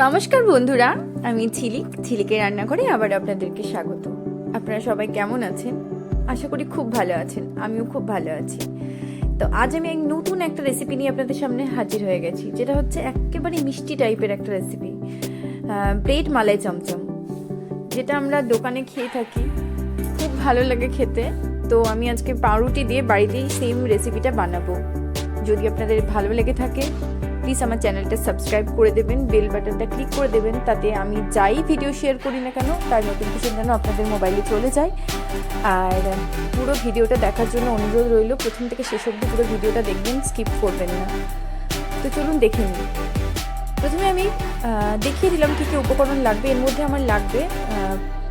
নমস্কার বন্ধুরা, আমি ঝিলিকের রান্নাঘরে আবার আপনাদেরকে স্বাগত। আপনারা সবাই কেমন আছেন? আশা করি খুব ভালো আছেন। আমিও খুব ভালো আছি। তো আজ আমি নতুন একটা রেসিপি নিয়ে আপনাদের সামনে হাজির হয়ে গেছি, যেটা হচ্ছে একেবারে মিষ্টি টাইপের একটা রেসিপি, ব্রেড মালাই চমচম, যেটা আমরা দোকানে খেয়ে থাকি, খুব ভালো লাগে খেতে। তো আমি আজকে পাউরুটি দিয়ে বাড়িতেই সেম রেসিপিটা বানাবো। যদি আপনাদের ভালো লেগে থাকে প্লিজ আমার চ্যানেলটা সাবস্ক্রাইব করে দেবেন, বেল বাটনটা ক্লিক করে দেবেন, তাতে আমি যাই ভিডিও শেয়ার করি না কেন তার নোটিফিকেশন যেন আপনাদের মোবাইলে চলে যায়। আর পুরো ভিডিওটা দেখার জন্য অনুরোধ রইল, প্রথম থেকে শেষ অবধি পুরো ভিডিওটা দেখবেন, স্কিপ করবেন না। তো চলুন দেখে নিই। প্রথমে আমি দেখিয়ে দিলাম কী কী উপকরণ লাগবে। এর মধ্যে আমার লাগবে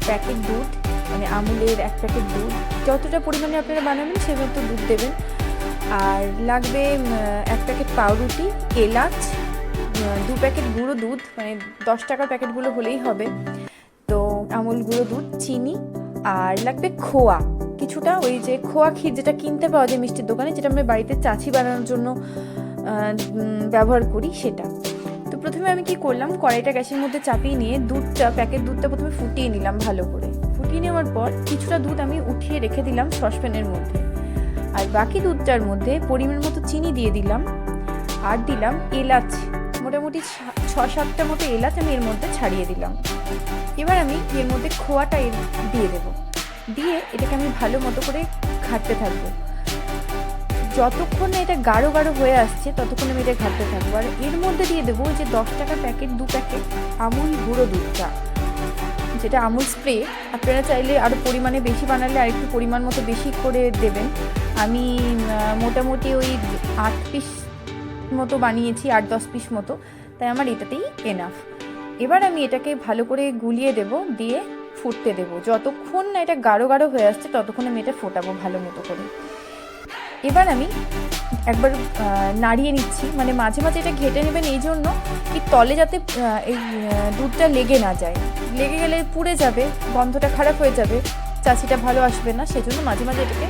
প্যাকেট দুধ, মানে আমুলের 1 প্যাকেট দুধ, যতটা পরিমাণে আপনারা বানাবেন সেমতো দুধ দেবেন। আর লাগবে 1 প্যাকেট পাউরুটি, এলাচ, 2 প্যাকেট গুঁড়ো দুধ, মানে 10 টাকার প্যাকেটগুলো হলেই হবে। তো আমুল গুঁড়ো দুধ, চিনি, আর লাগবে খোয়া কিছুটা, ওই যে খোয়া ক্ষীর যেটা কিনতে পাওয়া যায় মিষ্টির দোকানে, যেটা আমরা বাড়িতে চাচি বানানোর জন্য ব্যবহার করি, সেটা। তো প্রথমে আমি কি করলাম, কড়াইটা গ্যাসের মধ্যে চাপিয়ে নিয়ে প্যাকেট দুধটা প্রথমে ফুটিয়ে নিলাম ভালো করে। ফুটিয়ে নেওয়ার পর কিছুটা দুধ আমি উঠিয়ে রেখে দিলাম সসপ্যানের মধ্যে, আর বাকি দুধটার মধ্যে পরিমাণ মতো চিনি দিয়ে দিলাম, আর দিলাম এলাচ, মোটামুটি 6-7টা মতো এলাচ আমি এর মধ্যে ছাড়িয়ে দিলাম। এবার আমি এর মধ্যে খোয়াটা দিয়ে দেবো, দিয়ে এটাকে আমি ভালো মতো করে ঘাঁটতে থাকবো। যতক্ষণ না এটা গাঢ় গাঢ় হয়ে আসছে ততক্ষণ আমি এটা ঘাঁটতে থাকবো। আর এর মধ্যে দিয়ে দেবো যে 10 টাকার প্যাকেট 2 প্যাকেট আমুল গুঁড়ো দুধটা, যেটা আমুল স্প্রে। আপনারা চাইলে আরও পরিমাণে বেশি বানালে আর একটু পরিমাণ মতো বেশি করে দেবেন। আমি মোটামুটি ওই 8 পিস মতো বানিয়েছি, 8-10 পিস মতো, তাই আমার এটাতেই এনাফ। এবার আমি এটাকে ভালো করে গুলিয়ে দেব, দিয়ে ফুটতে দেব। যতক্ষণ না এটা গাঢ় গাঢ় হয়ে আসছে ততক্ষণ আমি এটা ফোটাবো ভালো মতো করে। এবার আমি একবার নাড়িয়ে নিচ্ছি, মানে মাঝে মাঝে এটা ঘেটে নেবেন, এই জন্য কি তলে যাতে এই দুধটা লেগে না যায়। লেগে গেলে পুড়ে যাবে, গন্ধটা খারাপ হয়ে যাবে, চাচিটা ভালো আসবে না। সেজন্য মাঝে মাঝে এটাকে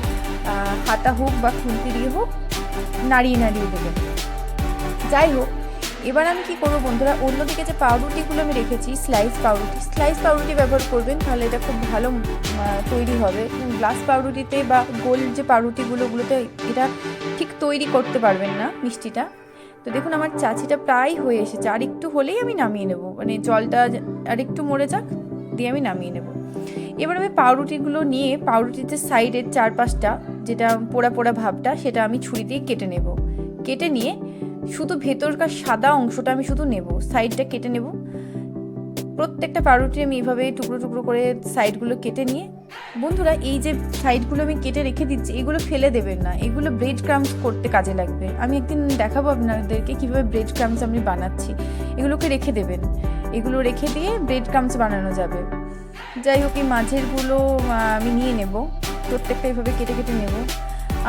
হাতা হোক বা খুন্তি দিয়ে হোক নাড়িয়ে নাড়িয়ে দেবেন। যাই হোক, এবার আমি কি করবো বন্ধুরা, অন্যদিকে যে পাউরুটিগুলো আমি রেখেছি, স্লাইস পাউরুটি ব্যবহার করবেন, তাহলে এটা খুব ভালো তৈরি হবে। গ্লাস পাউরুটিতে বা গোল যে পাউরুটিগুলোতে এটা ঠিক তৈরি করতে পারবেন না মিষ্টিটা। তো দেখুন আমার চাচিটা প্রায় হয়ে এসেছে, আর একটু হলেই আমি নামিয়ে নেব, মানে জলটা আর একটু মরে যাক, দিয়ে আমি নামিয়ে নেব। এবার আমি পাউরুটিগুলো নিয়ে পাউরুটির যে সাইডের 4-5টা যেটা পোড়া পোড়া ভাবটা, সেটা আমি ছুরি দিয়ে কেটে নেব। কেটে নিয়ে শুধু ভেতরকার সাদা অংশটা আমি শুধু নেব, সাইডটা কেটে নেব। প্রত্যেকটা পাউরুটি আমি এইভাবে টুকরো টুকরো করে সাইডগুলো কেটে নিয়ে, বন্ধুরা এই যে সাইডগুলো আমি কেটে রেখে দিচ্ছি, এগুলো ফেলে দেবেন না, এগুলো ব্রেড ক্রাম্বস করতে কাজে লাগবে। আমি একদিন দেখাবো আপনাদেরকে কীভাবে ব্রেড ক্রাম্বস আমি বানাচ্ছি। এগুলোকে রেখে দেবেন, এগুলো রেখে দিয়ে ব্রেড ক্রাম্বস বানানো যাবে। যাই হোক, এই মাঝেরগুলো আমি নিয়ে নেব, প্রত্যেকটা এইভাবে কেটে কেটে নেব।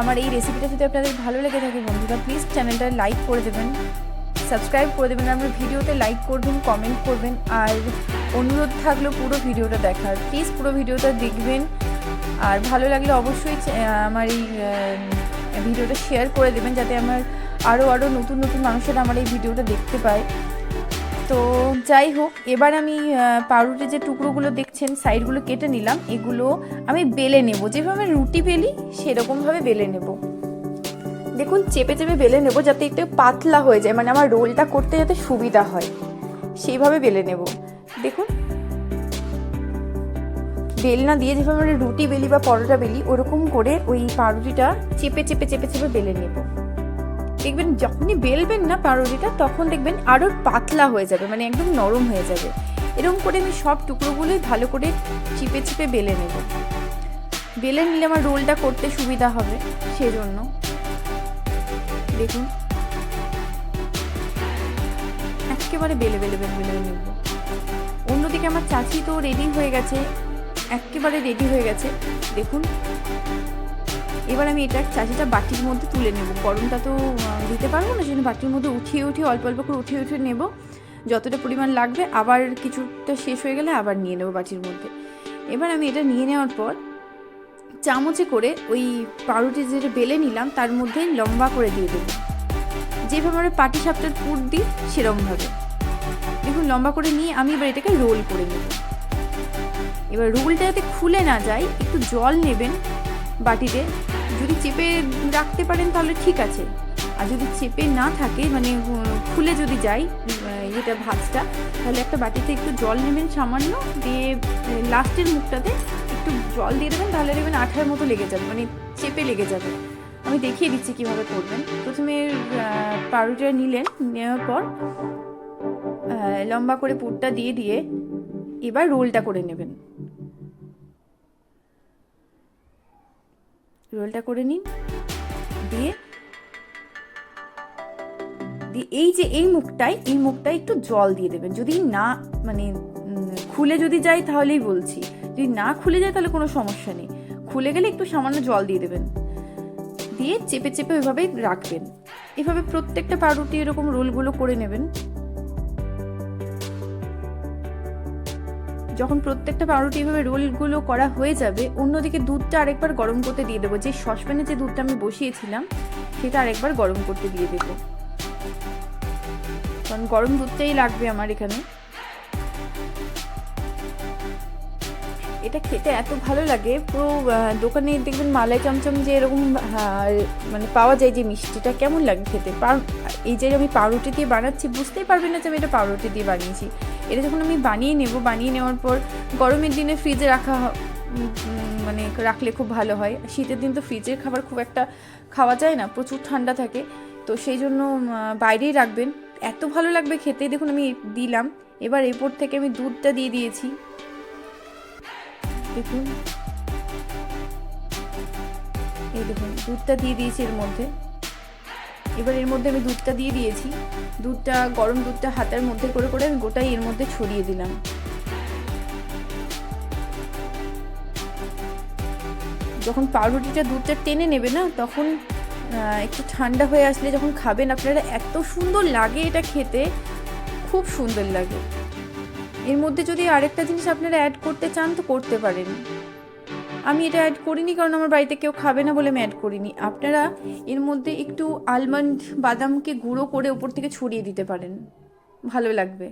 আমার এই রেসিপিটা যদি আপনাদের ভালো লেগে থাকে বন্ধুরা, প্লিজ চ্যানেলটা লাইক করে দেবেন, সাবস্ক্রাইব করে দেবেন, আমার ভিডিওতে লাইক করবেন, কমেন্ট করবেন। আর অনুরোধ থাকলো পুরো ভিডিওটা দেখার, প্লিজ পুরো ভিডিওটা দেখবেন। আর ভালো লাগলে অবশ্যই আমার এই ভিডিওটা শেয়ার করে দেবেন, যাতে আমার আরও নতুন নতুন মানুষেরা আমার এই ভিডিওটা দেখতে পায়। তো যাই হোক, এবার আমি পাউরুটির যে টুকরোগুলো দেখছেন সাইডগুলো কেটে নিলাম, এগুলো আমি বেলে নেব, যেভাবে রুটি বেলি সেরকমভাবে বেলে নেব। দেখুন চেপে চেপে বেলে নেব, যাতে একটু পাতলা হয়ে যায়, মানে আমার রোলটা করতে যাতে সুবিধা হয়, সেইভাবে বেলে নেব। দেখুন বেলনা দিয়ে যেভাবে আমরা রুটি বেলি বা পরোটা বেলি, ওরকম করে ওই পাউরুটিটা চেপে চেপে চেপে চেপে বেলে নেব। দেখবেন যখনই বেলবেন না পাউরুটিটা, তখন দেখবেন আরও পাতলা হয়ে যাবে, মানে একদম নরম হয়ে যাবে। এরকম করে আমি সব টুকরোগুলোই ভালো করে চিপে চিপে বেলে নেব। বেলে নিলে আমার রোলটা করতে সুবিধা হবে, সেজন্য। দেখুন একেবারে বেলে বেলে বেলে বেলে নেব। অন্যদিকে আমার চাচি তো রেডি হয়ে গেছে, একেবারে রেডি হয়ে গেছে। দেখুন এবার আমি এটা চাচিটা বাটির মধ্যে তুলে নেব, গরমটা তো দিতে পারবো না, সেজন্য বাটির মধ্যে উঠিয়ে অল্প অল্প করে উঠিয়ে নেব, যতটা পরিমাণ লাগবে। আবার কিছুটা শেষ হয়ে গেলে আবার নিয়ে নেব বাটির মধ্যে। এবার আমি এটা নিয়ে নেওয়ার পর চামচে করে ওই পাউরুটি যেটা বেলে নিলাম তার মধ্যে লম্বা করে দিয়ে দেবো, যেভাবে আমরা পাটিসাপটার পুর দিই সেরকমভাবে। দেখুন লম্বা করে নিয়ে আমি এবার এটাকে রোল করে নেব। এবার রোলটা যাতে খুলে না যায় একটু জল নেবেন বাটিতে, যদি চেপে রাখতে পারেন তাহলে ঠিক আছে, আর যদি চেপে না থাকে মানে খুলে যদি যায় এটা ভাঁজটা, তাহলে একটা বাটিতে একটু জল নেবেন সামান্য, দিয়ে লাস্টের মুখটাতে একটু জল দিয়ে দেবেন, তাহলে দেখবেন আঠার মতো লেগে যাবে, মানে চেপে লেগে যাবে। আমি দেখিয়ে দিচ্ছি কীভাবে করবেন। প্রথমে পাউরুটিটা নিলেন, নেওয়ার পর লম্বা করে পুরটা দিয়ে দিয়ে এবার রোলটা করে নেবেন। রোলটা করে নিন, দিয়ে এই যে এই মুখটায় একটু জল দিয়ে দেবেন। যদি না মানে খুলে যদি যায় তাহলেই বলছি, যদি না খুলে যায় তাহলে কোনো সমস্যা নেই, খুলে গেলে একটু সামান্য জল দিয়ে দেবেন, দিয়ে চেপে চেপে ওইভাবে রাখবেন। এভাবে প্রত্যেকটা পাউরুটি এরকম রোলগুলো করে নেবেন। যখন প্রত্যেকটা পাউরুটি এভাবে রোলগুলো করা হয়ে যাবে, অন্যদিকে দুধটা আরেকবার গরম করতে দিয়ে দেবো। যে সসপ্যানে যে দুধটা আমি বসিয়েছিলাম সেটা আরেকবার গরম করতে দিয়ে দেবো, কারণ গরম দুধটাই লাগবে আমার এখানে। এটা খেতে এত ভালো লাগে, পুরো দোকানে দেখবেন মালাই চমচম যে এরকম মানে পাওয়া যায় যে মিষ্টিটা, কেমন লাগে খেতে। এই যে আমি পাউরুটি দিয়ে বানাচ্ছি বুঝতেই পারবেন না যে আমি এটা পাউরুটি দিয়ে বানিয়েছি। এটা যখন আমি বানিয়ে নেওয়ার পর গরমের দিনে ফ্রিজে মানে রাখলে খুব ভালো হয়। শীতের দিন তো ফ্রিজের খাবার খুব একটা খাওয়া যায় না, প্রচুর ঠান্ডা থাকে, তো সেই জন্য বাইরেই রাখবেন, এত ভালো লাগবে খেতে। দেখুন আমি দিলাম, এবার এরপর থেকে আমি দুধটা দিয়ে দিয়েছি, দেখুন এই দেখুন দুধটা দিয়ে দিয়েছি এর মধ্যে। এবার এর মধ্যে আমি দুধটা দিয়ে দিয়েছি, গরম দুধটা হাতের মধ্যে করে করে আমি গোটাই এর মধ্যে ছড়িয়ে দিলাম। যখন পাউরুটিটা দুধটা টেনে নেবে না, তখন একটু ঠান্ডা হয়ে আসলে যখন খাবেন আপনারা, এত সুন্দর লাগে এটা খেতে, খুব সুন্দর লাগে। এর মধ্যে যদি আরেকটা জিনিস আপনারা অ্যাড করতে চান তো করতে পারেন, আমি এটা অ্যাড করিনি কারণ আমার বাড়িতে কেউ খাবে না বলে আমি অ্যাড করিনি। আপনারা এর মধ্যে একটু আলমন্ড বাদামকে গুঁড়ো করে উপর থেকে ছড়িয়ে দিতে পারেন, ভালো লাগবে।